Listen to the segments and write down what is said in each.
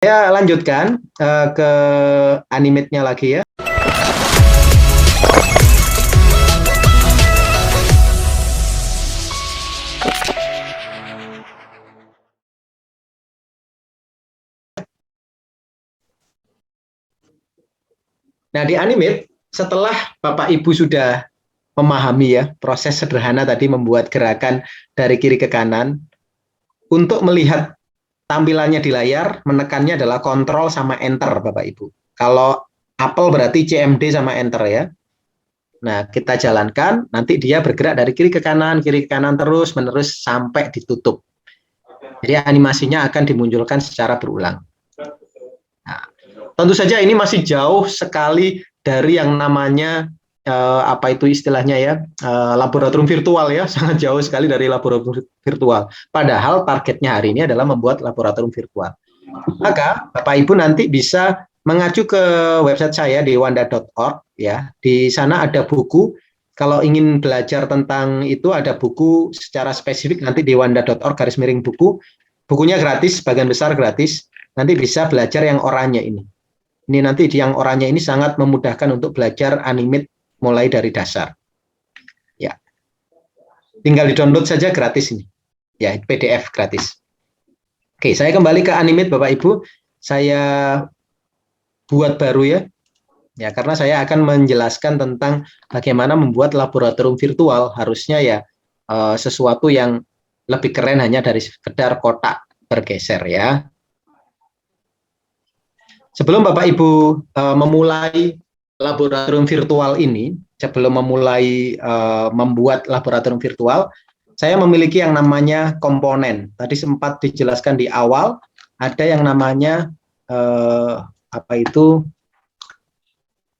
Saya lanjutkan ke animate-nya lagi ya. Nah, di animate, setelah Bapak Ibu sudah memahami ya proses sederhana tadi membuat gerakan dari kiri ke kanan, untuk melihat tampilannya di layar, menekannya adalah kontrol sama enter Bapak Ibu. Kalau Apple berarti CMD sama enter ya. Nah, kita jalankan, nanti dia bergerak dari kiri ke kanan terus menerus sampai ditutup. Jadi animasinya akan dimunculkan secara berulang. Nah, tentu saja ini masih jauh sekali dari yang namanya apa itu istilahnya ya, laboratorium virtual ya, sangat jauh sekali dari laboratorium virtual. Padahal targetnya hari ini adalah membuat laboratorium virtual. Maka Bapak Ibu nanti bisa mengacu ke website saya di wanda.org ya. Di sana ada buku. Kalau ingin belajar tentang itu ada buku secara spesifik nanti di wanda.org/buku. Bukunya gratis, sebagian besar gratis. Nanti bisa belajar yang oranye ini. Ini nanti yang oranye ini sangat memudahkan untuk belajar animate mulai dari dasar. Ya. Tinggal di-download saja gratis ini. Ya, PDF gratis. Oke, saya kembali ke animate Bapak Ibu. Saya buat baru ya. Ya, karena saya akan menjelaskan tentang bagaimana membuat laboratorium virtual. Harusnya ya sesuatu yang lebih keren hanya dari sekedar kotak bergeser ya. Sebelum Bapak Ibu memulai laboratorium virtual ini, sebelum memulai membuat laboratorium virtual, saya memiliki yang namanya komponen. Tadi sempat dijelaskan di awal, ada yang namanya apa itu?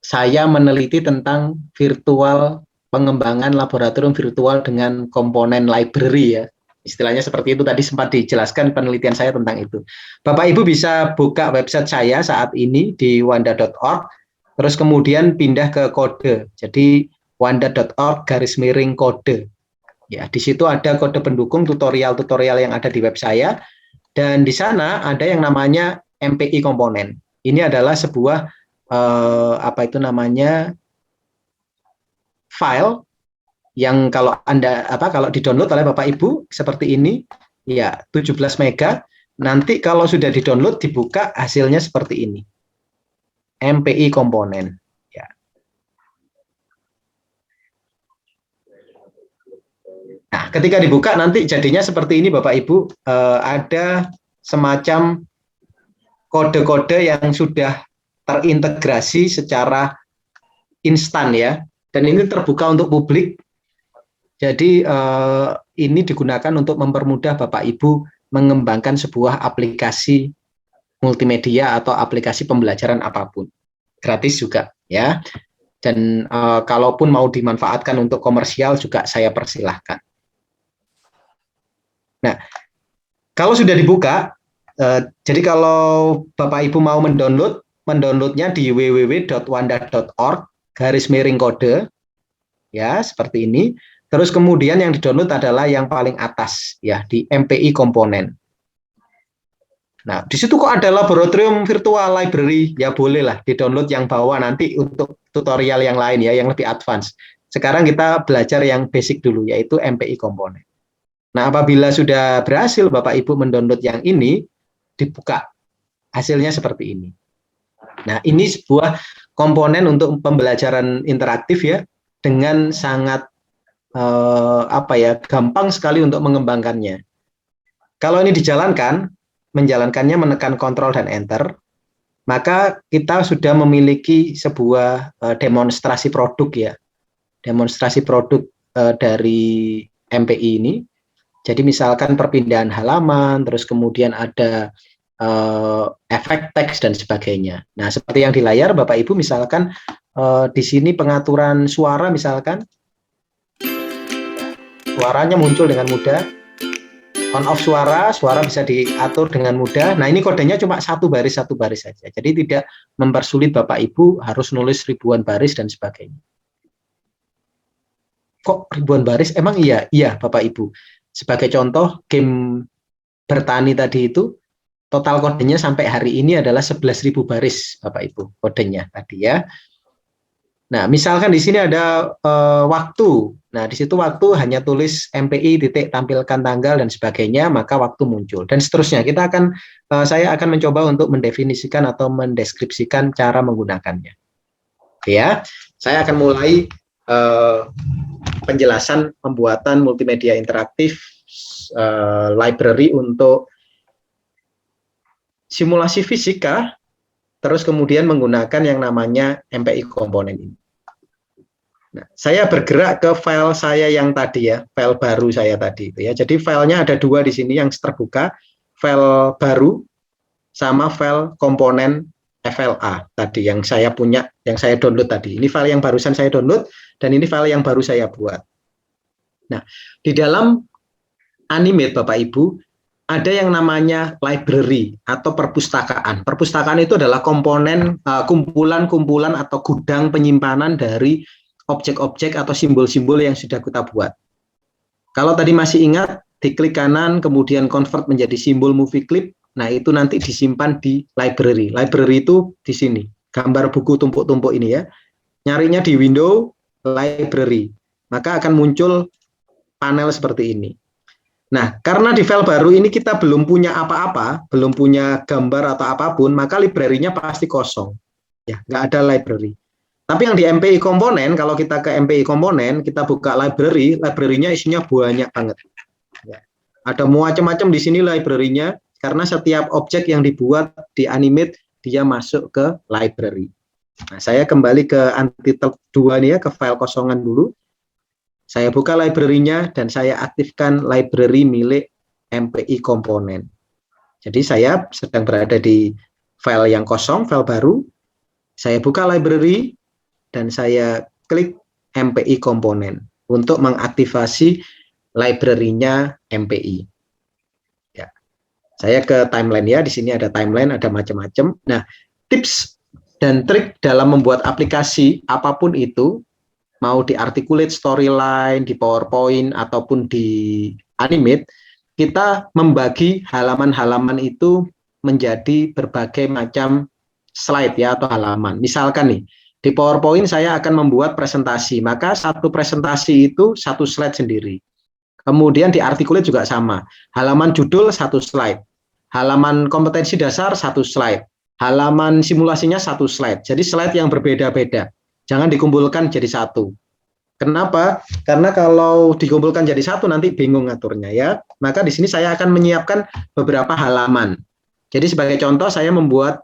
Saya meneliti tentang virtual pengembangan laboratorium virtual dengan komponen library ya. Istilahnya seperti itu, tadi sempat dijelaskan penelitian saya tentang itu. Bapak Ibu bisa buka website saya saat ini di wanda.org, terus kemudian pindah ke kode. Jadi wanda.org/kode. Ya, di situ ada kode pendukung tutorial-tutorial yang ada di web saya, dan di sana ada yang namanya MPI komponen. Ini adalah sebuah apa itu namanya file yang kalau kalau di-download oleh Bapak Ibu seperti ini ya 17 mega, nanti kalau sudah di-download dibuka hasilnya seperti ini. MPI komponen ya. Nah, ketika dibuka nanti jadinya seperti ini Bapak Ibu, ada semacam kode-kode yang sudah terintegrasi secara instan ya, dan ini terbuka untuk publik. Jadi ini digunakan untuk mempermudah Bapak Ibu mengembangkan sebuah aplikasi multimedia atau aplikasi pembelajaran apapun. Gratis juga ya. Dan kalaupun mau dimanfaatkan untuk komersial juga saya persilahkan. Nah, kalau sudah dibuka, jadi kalau Bapak Ibu mau mendownloadnya di www.wanda.org/kode ya, seperti ini. Terus kemudian yang di-download adalah yang paling atas ya, di MPI komponen. Nah, di situ kok ada laboratorium virtual library, ya bolehlah di-download yang bawah nanti untuk tutorial yang lain ya, yang lebih advance. Sekarang kita belajar yang basic dulu, yaitu MPI komponen. Nah, apabila sudah berhasil Bapak Ibu mendownload yang ini, dibuka. Hasilnya seperti ini. Nah, ini sebuah komponen untuk pembelajaran interaktif ya, dengan sangat gampang sekali untuk mengembangkannya. Kalau ini dijalankan, menjalankannya menekan kontrol dan enter, maka kita sudah memiliki sebuah demonstrasi produk ya, demonstrasi produk dari MPI ini. Jadi misalkan perpindahan halaman, terus kemudian ada efek teks dan sebagainya. Nah, seperti yang di layar Bapak Ibu misalkan di sini pengaturan suara misalkan, suaranya muncul dengan mudah, on off suara bisa diatur dengan mudah. Nah, ini kodenya cuma satu baris saja. Jadi tidak mempersulit Bapak Ibu harus nulis ribuan baris dan sebagainya. Kok ribuan baris? Emang iya? Iya Bapak Ibu. Sebagai contoh game bertani tadi itu, total kodenya sampai hari ini adalah 11.000 baris, Bapak Ibu, kodenya tadi ya. Nah, misalkan di sini ada waktu. Nah, di situ waktu hanya tulis MPI titik tampilkan tanggal dan sebagainya, maka waktu muncul dan seterusnya. Saya akan mencoba untuk mendefinisikan atau mendeskripsikan cara menggunakannya. Ya, saya akan mulai penjelasan pembuatan multimedia interaktif library untuk simulasi fisika, terus kemudian menggunakan yang namanya MPI komponen ini. Nah, saya bergerak ke file saya yang tadi ya, file baru saya tadi itu ya. Jadi filenya ada dua di sini yang terbuka, file baru sama file komponen FLA tadi yang saya punya, yang saya download tadi. Ini file yang barusan saya download dan ini file yang baru saya buat. Nah, di dalam Animate Bapak Ibu ada yang namanya library atau perpustakaan. Perpustakaan itu adalah komponen kumpulan-kumpulan atau gudang penyimpanan dari objek-objek atau simbol-simbol yang sudah kita buat. Kalau tadi masih ingat, diklik kanan, kemudian convert menjadi simbol movie clip, nah itu nanti disimpan di library. Library itu di sini, gambar buku tumpuk-tumpuk ini ya. Nyarinya di window library, maka akan muncul panel seperti ini. Nah, karena di file baru ini kita belum punya apa-apa, belum punya gambar atau apapun, maka library-nya pasti kosong. Ya, nggak ada library. Tapi yang di MPI komponen, kalau kita ke MPI komponen, kita buka library, library-nya isinya banyak banget. Ya. Ada macam-macam di sini library-nya, karena setiap objek yang dibuat di Animate, dia masuk ke library. Nah, saya kembali ke Untitled 2 nih ya, ke file kosongan dulu. Saya buka library-nya dan saya aktifkan library milik MPI komponen. Jadi saya sedang berada di file yang kosong, file baru. Saya buka library dan saya klik MPI komponen untuk mengaktifasi library-nya MPI. Ya. Saya ke timeline ya, di sini ada timeline, ada macam-macam. Nah, tips dan trik dalam membuat aplikasi apapun itu, mau di articulate storyline, di PowerPoint, ataupun di Animate, kita membagi halaman-halaman itu menjadi berbagai macam slide ya, atau halaman. Misalkan nih, di PowerPoint saya akan membuat presentasi, maka satu presentasi itu satu slide sendiri. Kemudian di articulate juga sama, halaman judul satu slide, halaman kompetensi dasar satu slide, halaman simulasinya satu slide. Jadi slide yang berbeda-beda. Jangan dikumpulkan jadi satu. Kenapa? Karena kalau dikumpulkan jadi satu nanti bingung ngaturnya ya. Maka di sini saya akan menyiapkan beberapa halaman. Jadi sebagai contoh saya membuat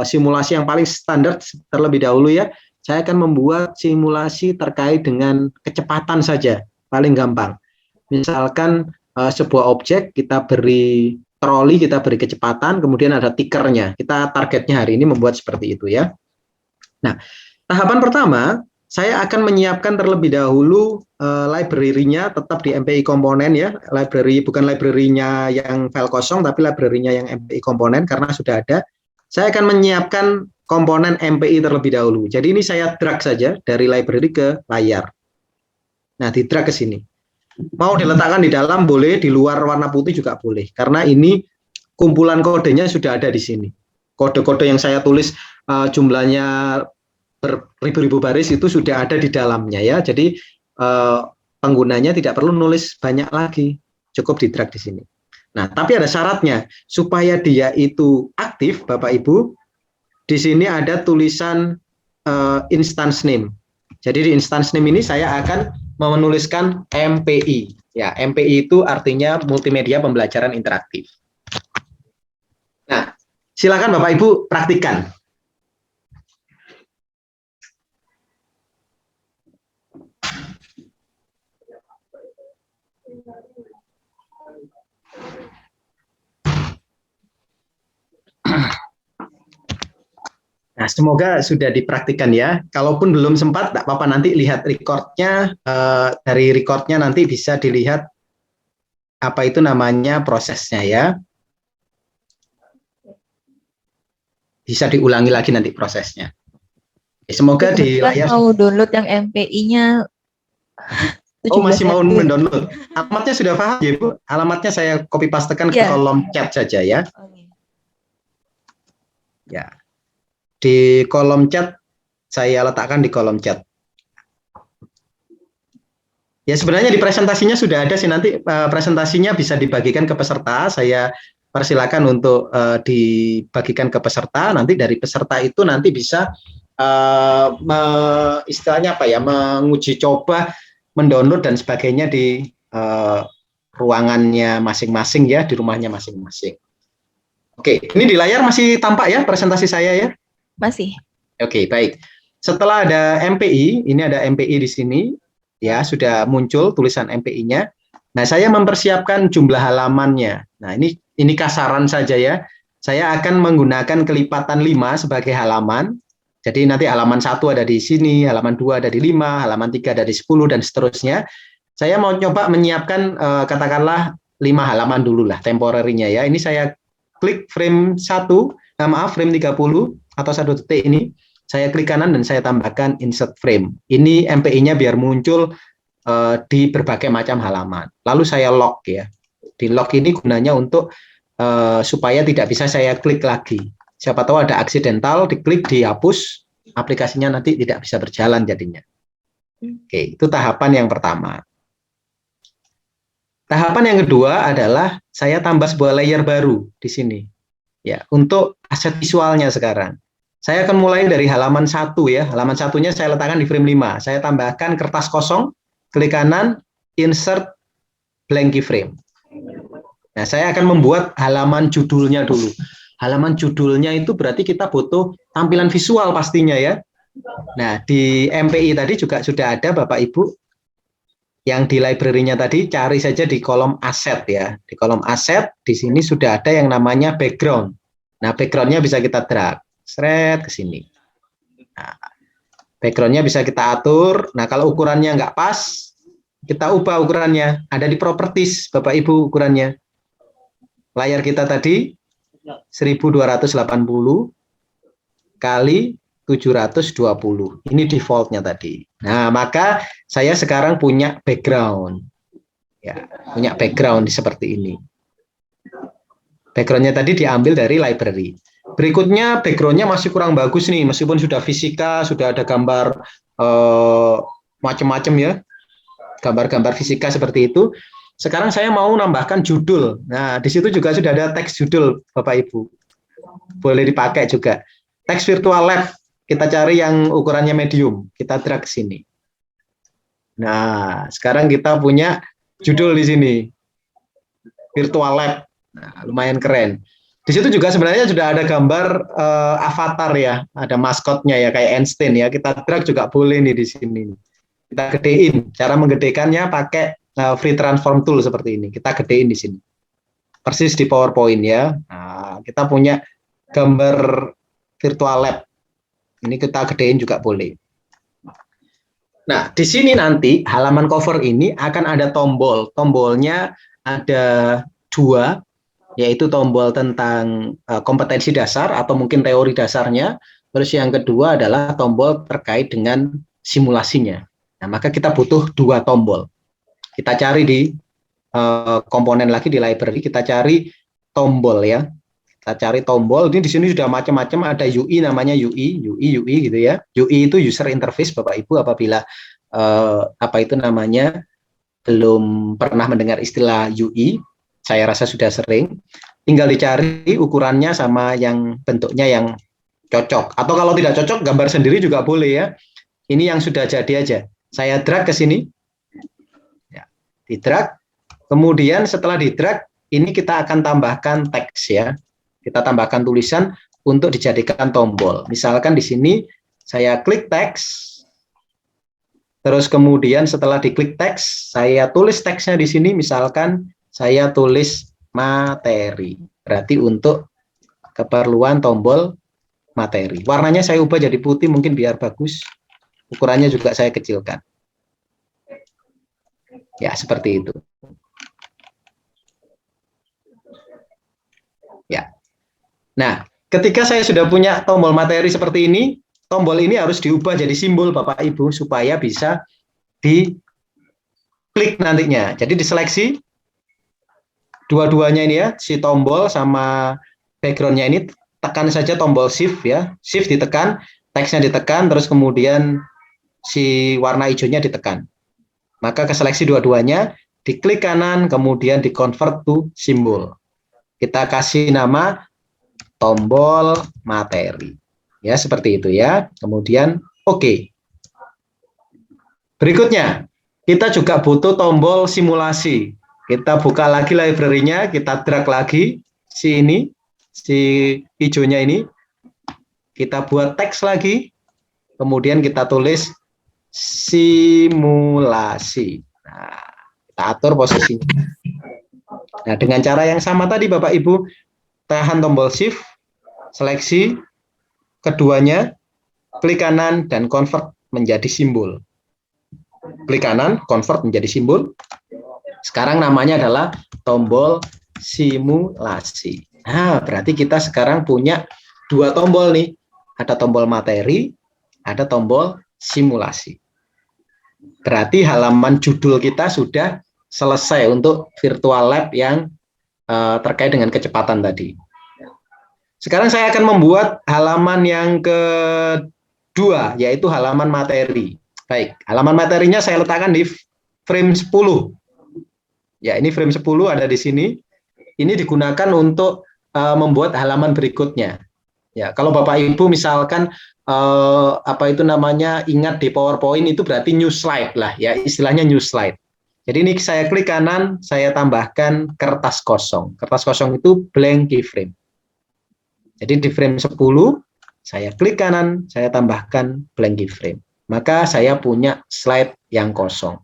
simulasi yang paling standar terlebih dahulu ya. Saya akan membuat simulasi terkait dengan kecepatan saja, paling gampang. Misalkan sebuah objek kita beri troli, kita beri kecepatan, kemudian ada tikernya. Kita targetnya hari ini membuat seperti itu ya. Nah, tahapan pertama, saya akan menyiapkan terlebih dahulu library-nya tetap di MPI komponen ya. Library bukan library-nya yang file kosong, tapi library-nya yang MPI komponen karena sudah ada. Saya akan menyiapkan komponen MPI terlebih dahulu. Jadi ini saya drag saja dari library ke layar. Nah, di drag ke sini. Mau diletakkan di dalam boleh, di luar warna putih juga boleh. Karena ini kumpulan kodenya sudah ada di sini. Kode-kode yang saya tulis jumlahnya beribu-ribu baris itu sudah ada di dalamnya ya. Jadi penggunanya tidak perlu nulis banyak lagi, cukup di drag di sini. Nah, tapi ada syaratnya supaya dia itu aktif, Bapak Ibu. Di sini ada tulisan instance name. Jadi di instance name ini saya akan menuliskan MPI. Ya, MPI itu artinya multimedia pembelajaran interaktif. Nah, silakan Bapak Ibu praktikkan. Nah, semoga sudah dipraktikkan ya. Kalaupun belum sempat, tak apa-apa nanti lihat recordnya. Dari recordnya nanti bisa dilihat apa itu namanya prosesnya ya. Bisa diulangi lagi nanti prosesnya. Semoga di layar. Mau download yang MPI-nya. Oh, masih mau mendownload. Alamatnya sudah paham ya Bu? Alamatnya saya copy pastekan ke kolom chat saja ya. Ya, di kolom chat saya letakkan di kolom chat. Ya sebenarnya di presentasinya sudah ada sih, nanti presentasinya bisa dibagikan ke peserta. Saya persilakan untuk dibagikan ke peserta. Nanti dari peserta itu nanti bisa istilahnya apa ya, menguji coba, mendownload dan sebagainya di ruangannya masing-masing ya, di rumahnya masing-masing. Oke, ini di layar masih tampak ya presentasi saya ya? Masih. Oke, baik. Setelah ada MPI, ini ada MPI di sini. Ya, sudah muncul tulisan MPI-nya. Nah, saya mempersiapkan jumlah halamannya. Nah, ini kasaran saja ya. Saya akan menggunakan kelipatan 5 sebagai halaman. Jadi nanti halaman 1 ada di sini, halaman 2 ada di 5, halaman 3 ada di 10 dan seterusnya. Saya mau coba menyiapkan katakanlah 5 halaman dulu lah temporarinya ya. Ini saya klik frame 1, frame 30 atau 1 detik ini. Saya klik kanan dan saya tambahkan insert frame. Ini MPI-nya biar muncul di berbagai macam halaman. Lalu saya lock ya. Di lock ini gunanya untuk supaya tidak bisa saya klik lagi. Siapa tahu ada aksidental, diklik, dihapus, aplikasinya nanti tidak bisa berjalan jadinya. Oke, itu tahapan yang pertama. Tahapan yang kedua adalah saya tambah sebuah layer baru di sini. Ya, untuk aset visualnya sekarang. Saya akan mulai dari halaman 1 ya. Halaman satunya saya letakkan di frame 5. Saya tambahkan kertas kosong, klik kanan, insert blank keyframe. Nah, saya akan membuat halaman judulnya dulu. Halaman judulnya itu berarti kita butuh tampilan visual pastinya ya. Nah, di MPI tadi juga sudah ada Bapak Ibu. Yang di library-nya tadi cari saja di kolom aset ya. Di kolom aset di sini sudah ada yang namanya background. Nah, background-nya bisa kita drag. Seret ke sini. Nah, background-nya bisa kita atur. Nah, kalau ukurannya nggak pas, kita ubah ukurannya. Ada di properties, Bapak Ibu ukurannya. Layar kita tadi 1280 kali 720. Ini default-nya tadi. Nah, maka saya sekarang punya background. Ya, punya background seperti ini. Background-nya tadi diambil dari library. Berikutnya background-nya masih kurang bagus nih, meskipun sudah fisika, sudah ada gambar macam-macam ya, gambar-gambar fisika seperti itu. Sekarang saya mau nambahkan judul. Nah, di situ juga sudah ada teks judul, Bapak Ibu. Boleh dipakai juga. Teks virtual lab, kita cari yang ukurannya medium, kita drag ke sini. Nah, sekarang kita punya judul di sini, virtual lab. Nah, lumayan keren. Di situ juga sebenarnya sudah ada gambar avatar ya, ada maskotnya ya kayak Einstein ya. Kita drag juga boleh nih di sini. Kita gedein. Cara menggedekannya pakai free transform tool seperti ini. Kita gedein di sini. Persis di PowerPoint ya. Nah, kita punya gambar virtual lab. Ini kita gedein juga boleh. Nah, di sini nanti halaman cover ini akan ada tombol. Tombolnya ada 2. Yaitu tombol tentang kompetensi dasar atau mungkin teori dasarnya. Terus yang kedua adalah tombol terkait dengan simulasinya. Nah, maka kita butuh 2 tombol. Kita cari di komponen lagi di library, kita cari tombol ya. Kita cari tombol. Ini di sini sudah macam-macam, ada UI namanya UI gitu ya. UI itu user interface Bapak Ibu apabila apa itu namanya belum pernah mendengar istilah UI. Saya rasa sudah sering, tinggal dicari ukurannya sama yang bentuknya yang cocok. Atau kalau tidak cocok, gambar sendiri juga boleh ya. Ini yang sudah jadi aja. Saya drag ke sini, ya, di drag. Kemudian setelah di drag, ini kita akan tambahkan teks ya. Kita tambahkan tulisan untuk dijadikan tombol. Misalkan di sini saya klik teks. Terus kemudian setelah diklik teks, saya tulis teksnya di sini, misalkan saya tulis materi. Berarti untuk keperluan tombol materi. Warnanya saya ubah jadi putih mungkin biar bagus. Ukurannya juga saya kecilkan. Ya, seperti itu. Ya. Nah, ketika saya sudah punya tombol materi seperti ini, tombol ini harus diubah jadi simbol Bapak Ibu supaya bisa diklik nantinya. Jadi diseleksi dua-duanya ini ya, si tombol sama backgroundnya ini tekan saja tombol shift ya, shift ditekan, teksnya ditekan, terus kemudian si warna hijaunya ditekan. Maka keseleksi dua-duanya, diklik kanan, kemudian di convert to simbol. Kita kasih nama tombol materi. Ya, seperti itu ya. Kemudian oke. Berikutnya, kita juga butuh tombol simulasi. Kita buka lagi library-nya, kita drag lagi si hijaunya ini. Kita buat teks lagi, kemudian kita tulis simulasi. Nah, kita atur posisinya. Nah, dengan cara yang sama tadi Bapak Ibu, tahan tombol shift, seleksi, keduanya, klik kanan dan convert menjadi simbol. Klik kanan, convert menjadi simbol. Sekarang namanya adalah tombol simulasi. Nah, berarti kita sekarang punya dua tombol nih. Ada tombol materi, ada tombol simulasi. Berarti halaman judul kita sudah selesai untuk virtual lab yang terkait dengan kecepatan tadi. Sekarang saya akan membuat halaman yang kedua, yaitu halaman materi. Baik, halaman materinya saya letakkan di frame 10. Ya, ini frame 10 ada di sini. Ini digunakan untuk membuat halaman berikutnya. Ya, kalau Bapak Ibu misalkan ingat di PowerPoint itu berarti new slide lah ya, istilahnya new slide. Jadi ini saya klik kanan, saya tambahkan kertas kosong. Kertas kosong itu blank keyframe. Jadi di frame 10 saya klik kanan, saya tambahkan blank keyframe. Maka saya punya slide yang kosong.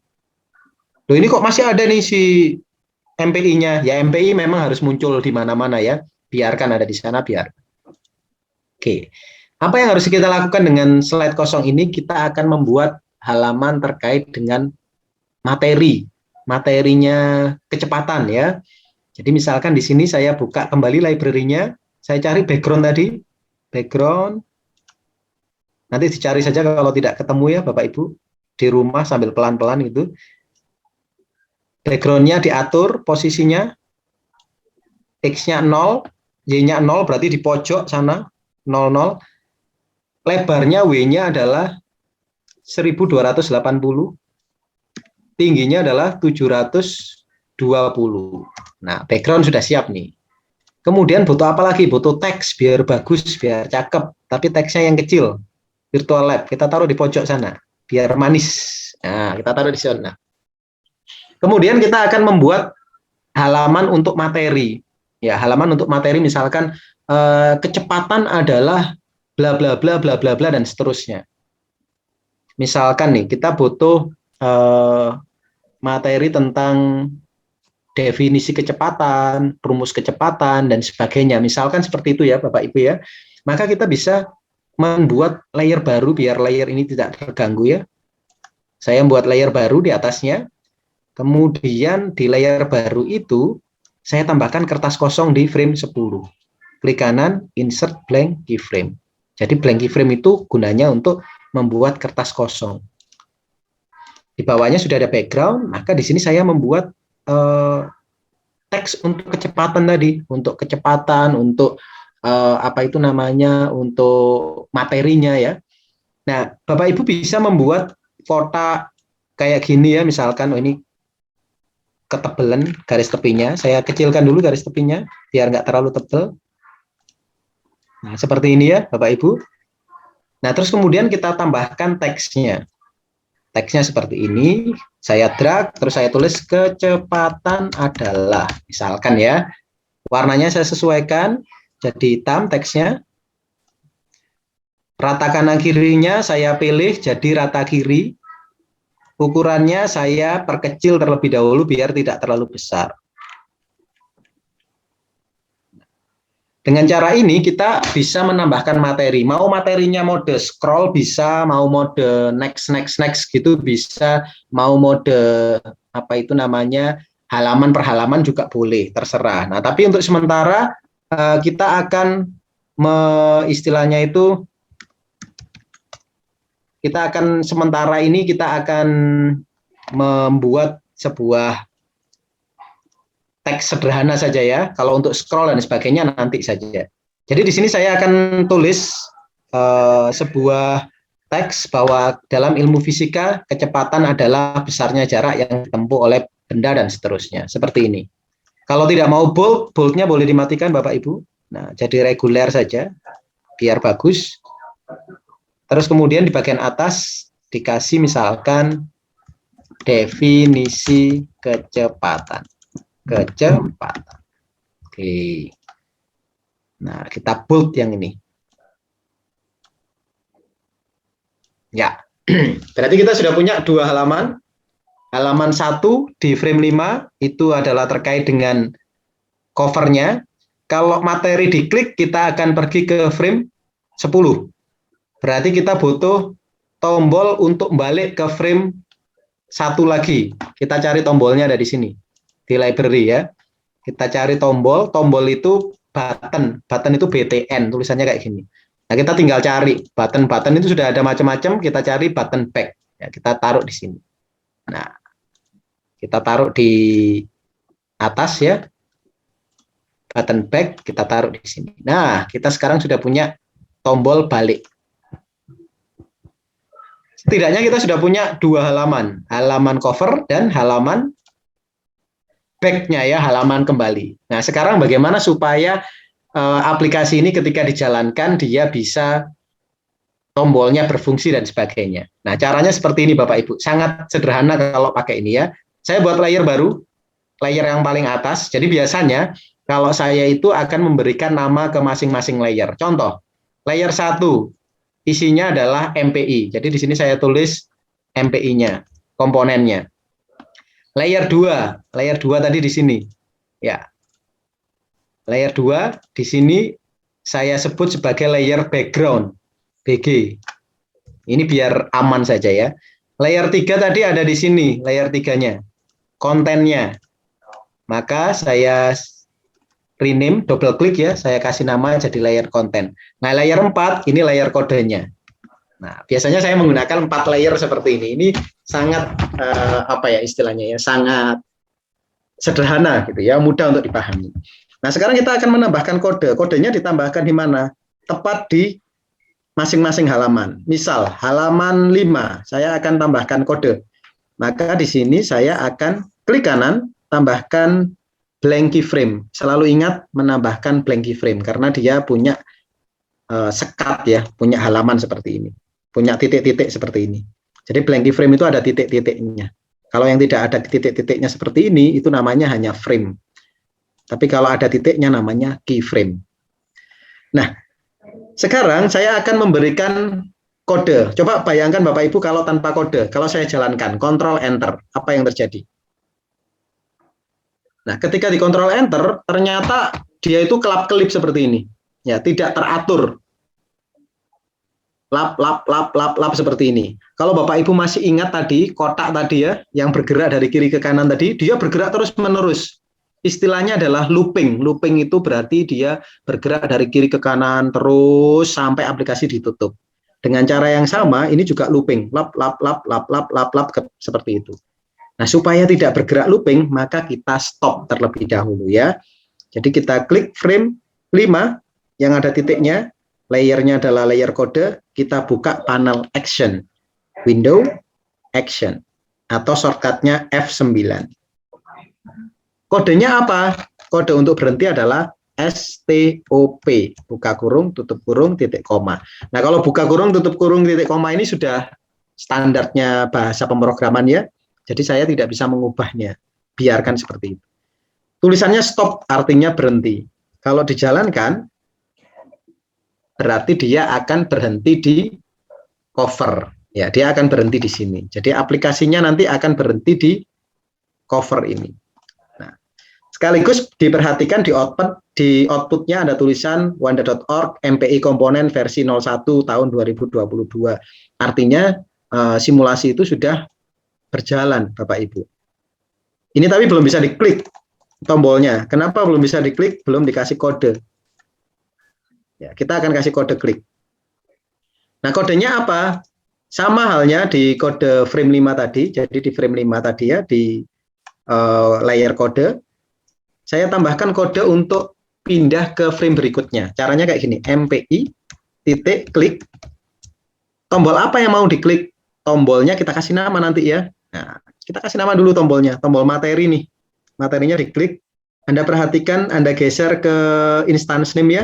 Loh, ini kok masih ada nih si MPI-nya? Ya, MPI memang harus muncul di mana-mana ya. Biarkan ada di sana, biar. Oke, apa yang harus kita lakukan dengan slide kosong ini? Kita akan membuat halaman terkait dengan materinya kecepatan ya. Jadi misalkan di sini saya buka kembali library-nya, saya cari background tadi, background. Nanti dicari saja kalau tidak ketemu ya Bapak Ibu di rumah sambil pelan-pelan gitu. Background-nya diatur posisinya, X-nya 0, Y-nya 0 berarti di pojok sana. 00, lebarnya W-nya adalah 1280, tingginya adalah 720. Nah, background sudah siap nih. Kemudian butuh apa lagi? Butuh teks biar bagus, biar cakep, tapi teksnya yang kecil. Virtual Lab, kita taruh di pojok sana, biar manis. Nah, kita taruh di sana. Kemudian kita akan membuat halaman untuk materi. Ya, halaman untuk materi misalkan kecepatan adalah bla bla bla bla bla bla dan seterusnya. Misalkan nih kita butuh materi tentang definisi kecepatan, rumus kecepatan dan sebagainya. Misalkan seperti itu ya Bapak Ibu ya. Maka kita bisa membuat layer baru biar layer ini tidak terganggu ya. Saya membuat layer baru di atasnya. Kemudian di layer baru itu saya tambahkan kertas kosong di frame 10. Klik kanan, insert blank keyframe. Jadi blank keyframe itu gunanya untuk membuat kertas kosong. Di bawahnya sudah ada background, maka di sini saya membuat teks untuk kecepatan tadi, untuk kecepatan, untuk untuk materinya ya. Nah, Bapak Ibu bisa membuat kotak kayak gini ya, misalkan ini ketebalan garis tepinya, saya kecilkan dulu garis tepinya biar nggak terlalu tebal. Nah, seperti ini ya Bapak Ibu. Nah, terus kemudian kita tambahkan teksnya. Teksnya seperti ini, saya drag, terus saya tulis kecepatan adalah, misalkan ya, warnanya saya sesuaikan, jadi hitam teksnya. Rata kanan kirinya saya pilih jadi rata kiri. Ukurannya saya perkecil terlebih dahulu biar tidak terlalu besar. Dengan cara ini kita bisa menambahkan materi. Mau materinya mode scroll bisa, mau mode next gitu bisa, mau mode halaman per halaman juga boleh, terserah. Nah, tapi untuk sementara kita akan membuat sebuah teks sederhana saja ya. Kalau untuk scroll dan sebagainya nanti saja. Jadi di sini saya akan tulis sebuah teks bahwa dalam ilmu fisika kecepatan adalah besarnya jarak yang ditempuh oleh benda dan seterusnya. Seperti ini. Kalau tidak mau bold, boldnya boleh dimatikan Bapak Ibu. Nah, jadi reguler saja, biar bagus. Terus kemudian di bagian atas dikasih misalkan definisi kecepatan. Kecepatan. Oke. Nah, kita bold yang ini. Ya, berarti kita sudah punya 2 halaman. Halaman 1 di frame 5 itu adalah terkait dengan covernya. Kalau materi diklik, kita akan pergi ke frame 10. Berarti kita butuh tombol untuk balik ke frame 1 lagi. Kita cari tombolnya ada di sini, di library ya. Kita cari tombol itu button itu BTN, tulisannya kayak gini. Nah, kita tinggal cari button itu sudah ada macam-macam, kita cari button back. Ya, kita taruh di sini. Nah, kita taruh di atas ya. Button back kita taruh di sini. Nah, kita sekarang sudah punya tombol balik. Setidaknya kita sudah punya 2 halaman. Halaman cover dan halaman back-nya ya, halaman kembali. Nah, sekarang bagaimana supaya aplikasi ini ketika dijalankan dia bisa tombolnya berfungsi dan sebagainya. Nah, caranya seperti ini Bapak Ibu. Sangat sederhana kalau pakai ini ya. Saya buat layer baru, layer yang paling atas. Jadi biasanya kalau saya itu akan memberikan nama ke masing-masing layer. Contoh, layer 1 isinya adalah MPI. Jadi di sini saya tulis MPI-nya, komponennya. Layer 2 tadi di sini. Ya. Layer 2 di sini saya sebut sebagai layer background, BG. Ini biar aman saja ya. Layer 3 tadi ada di sini, layer 3-nya. Kontennya. Maka saya rename, double klik ya, saya kasih nama jadi layer konten. Nah, layer 4 ini layer kodenya. Nah, biasanya saya menggunakan 4 layer seperti ini. Ini sangat apa ya istilahnya ya, sangat sederhana gitu ya, mudah untuk dipahami. Nah, sekarang kita akan menambahkan kode. Kodenya ditambahkan di mana? Tepat di masing-masing halaman. Misal, halaman 5, saya akan tambahkan kode. Maka di sini saya akan klik kanan, tambahkan blank keyframe. Selalu ingat menambahkan blank keyframe, karena dia punya sekat ya, punya halaman seperti ini. Punya titik-titik seperti ini. Jadi blank keyframe itu ada titik-titiknya. Kalau yang tidak ada titik-titiknya seperti ini, itu namanya hanya frame. Tapi kalau ada titiknya namanya keyframe. Nah, sekarang saya akan memberikan kode. Coba bayangkan Bapak Ibu kalau tanpa kode. Kalau saya jalankan, Ctrl Enter, apa yang terjadi? Nah, ketika di Ctrl Enter, ternyata dia itu kelap-kelip seperti ini. Ya, tidak teratur. Lap seperti ini. Kalau Bapak Ibu masih ingat tadi, kotak tadi ya, yang bergerak dari kiri ke kanan tadi, dia bergerak terus-menerus. Istilahnya adalah looping. Looping itu berarti dia bergerak dari kiri ke kanan terus sampai aplikasi ditutup. Dengan cara yang sama, ini juga looping. Lap, seperti itu. Nah, supaya tidak bergerak looping, maka kita stop terlebih dahulu ya. Jadi kita klik frame 5 yang ada titiknya, layernya adalah layer kode, kita buka panel action, window action, atau shortcutnya F9. Kodenya apa? Kode untuk berhenti adalah STOP, buka kurung, tutup kurung, titik koma. Nah, kalau buka kurung, tutup kurung, titik koma ini sudah standarnya bahasa pemrograman ya. Jadi saya tidak bisa mengubahnya. Biarkan seperti itu. Tulisannya stop artinya berhenti. Kalau dijalankan, berarti dia akan berhenti di cover. Ya, dia akan berhenti di sini. Jadi aplikasinya nanti akan berhenti di cover ini. Nah, sekaligus diperhatikan di outputnya ada tulisan wanda.org MPI komponen versi 01 tahun 2022. Artinya simulasi itu sudah berjalan, Bapak Ibu. Ini tapi belum bisa diklik tombolnya. Kenapa belum bisa diklik? Belum dikasih kode. Ya, kita akan kasih kode klik. Nah, kodenya apa? Sama halnya di kode frame 5 tadi. Jadi di frame 5 tadi ya, di layer kode, saya tambahkan kode untuk pindah ke frame berikutnya. Caranya kayak gini, MPI titik klik. Tombol apa yang mau diklik? Tombolnya kita kasih nama nanti ya. Nah, kita kasih nama dulu tombolnya, tombol materi nih. Materinya diklik. Anda perhatikan, Anda geser ke instance name ya.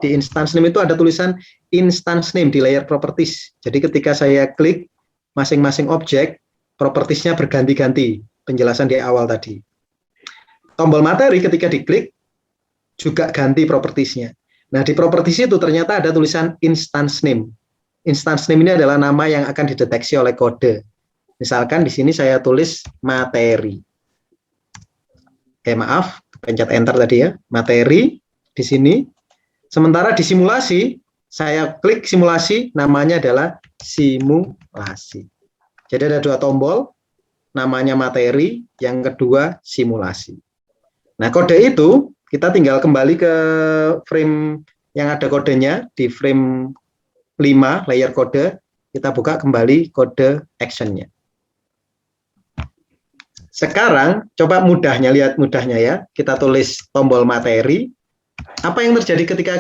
Di instance name itu ada tulisan instance name di layer properties. Jadi ketika saya klik masing-masing objek, propertiesnya berganti-ganti. Penjelasan di awal tadi. Tombol materi ketika diklik, juga ganti propertiesnya. Nah, di properties itu ternyata ada tulisan instance name. Instance name ini adalah nama yang akan dideteksi oleh kode. Misalkan di sini saya tulis materi. Maaf, pencet enter tadi ya. Materi di sini. Sementara di simulasi, saya klik simulasi, namanya adalah simulasi. Jadi ada dua tombol, namanya materi, yang kedua simulasi. Nah, kode itu kita tinggal kembali ke frame yang ada kodenya di frame 5 layer kode, kita buka kembali kode actionnya. Sekarang coba mudahnya, lihat mudahnya ya, kita tulis tombol materi. Apa yang terjadi ketika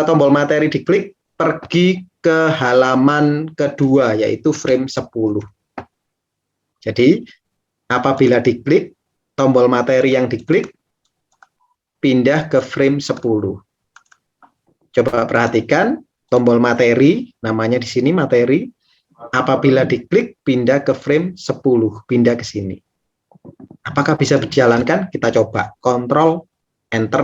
tombol materi diklik? Pergi ke halaman kedua, yaitu frame 10. Jadi apabila diklik, tombol materi yang diklik pindah ke frame 10. Coba perhatikan, tombol materi, namanya di sini materi, apabila diklik pindah ke frame 10, pindah ke sini. Apakah bisa dijalankan? Kita coba, Ctrl Enter